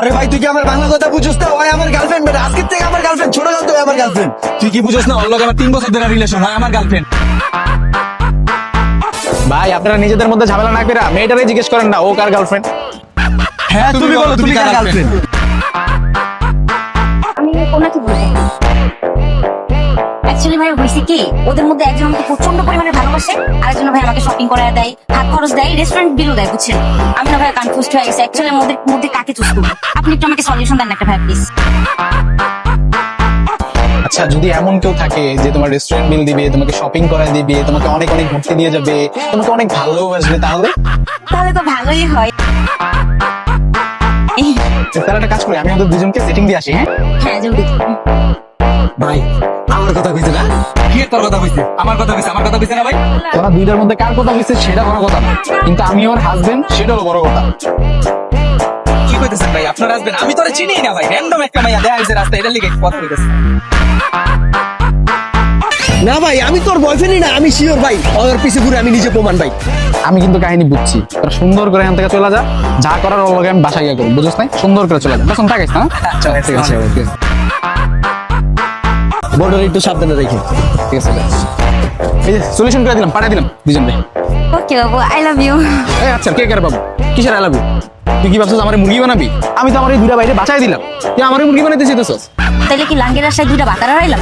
আরে ভাই তুই কি আমার বাংলা কথা বুঝছিস না? ওই আমার গার্লফ্রেন্ড বেটা, আজকে থেকে আমার গার্লফ্রেন্ড, ছোট গাল তো আমার গার্লফ্রেন্ড। তুই কি বুঝছ না? ওর লগে আমার 3 বছর ধরে রিলেশন, হয় আমার গার্লফ্রেন্ড। ভাই আপনারা নিজেদের মধ্যে ঝামেলা না করে মেয়েটারে জিজ্ঞেস করেন না ও কার গার্লফ্রেন্ড। হ্যাঁ তুমি বলো তুমি কার গার্লফ্রেন্ড? আমি ওনাকে বলবো অ্যাকচুয়ালি ভাই হয়েছে কি, ওদের মধ্যে একজন আমাকে প্রচন্ড পরিমাণে ভালোবাসে, আরেকজন ভাই আমাকে শপিং করায় দেয়, হাত খরচ দেয়, রেস্টুরেন্ট বিলও দেয়, বুঝছেন? আমি না ভাই কনফিউজ হয়ে গেছি অ্যাকচুয়ালি ওদের মধ্যে কাকে চুজ করবো। আপনি একটু আমাকে সলিউশন দেন একটা ভাই প্লিজ। আচ্ছা যদি এমন কেউ থাকে যে তোমার রেস্টুরেন্ট বিল দিবে, তোমাকে শপিং করায় দিবে, তোমাকে অনেক অনেক ঘুরতে নিয়ে যাবে, তোমাকে অনেক ভালোবাসবে, তাহলে তাহলে তো ভালোই হয়। তাহলে একটা কাজ করি, আমি ওদের দুজনকে সেটিং দিয়ে আসি। হ্যাঁ হ্যাঁ জলদি। ভাই আমার কথা কইছে না? কি তোর কথা কইছে? আমার কথা কইছে, আমার কথা কইছে না ভাই? তোরা দুইটার মধ্যে কার কথা বলছিস সেটা বড় কথা না, কিন্তু আমি ওর হাজবেন্ড সেটা হলো বড় কথা। কি কইতেছেন ভাই? আপনার হাসবেন্ড? আমি তোরে চিনি না ভাই, র‍্যান্ডম একটা মাইয়া দেখা হইছে রাস্তায়, এটা লিগে কথা কইতেছে। না ভাই আমি তোর বয়ফ্রেন্ডই না, আমি শিওর ভাই, ওর পিছে ঘুরে আমি নিজে প্রমাণ ভাই। আমি কিন্তু কাহিনী বুঝছি, তোরা সুন্দর করে এখান থেকে চলে যা, যা করার ওর লগে আমি বাসায় গিয়ে করবো, বুঝছ না? সুন্দর করে চলে যা, বসন থাকিস না। চল ঠিক আছে। বর্ডার একটু সাবধানে রেখে। ঠিক আছে এই যে সলিউশন করে দিলাম, পাঠিয়ে দিলাম দুজনকে। ওকে বাবু, আই লাভ ইউ। এই আচ্ছা কে কে বাবু কিসের আলাবি? তুই কি ভাবছিস আমার মুরগি বানাবি? আমি তো আমার এই দুইটা বাইরে বাঁচাই দিলাম, তুই আমার মুরগি বানাইতে চাইতেছস? তাহলে কি লাঙ্গের আশায় দুইটা বাতারা রাইলাম?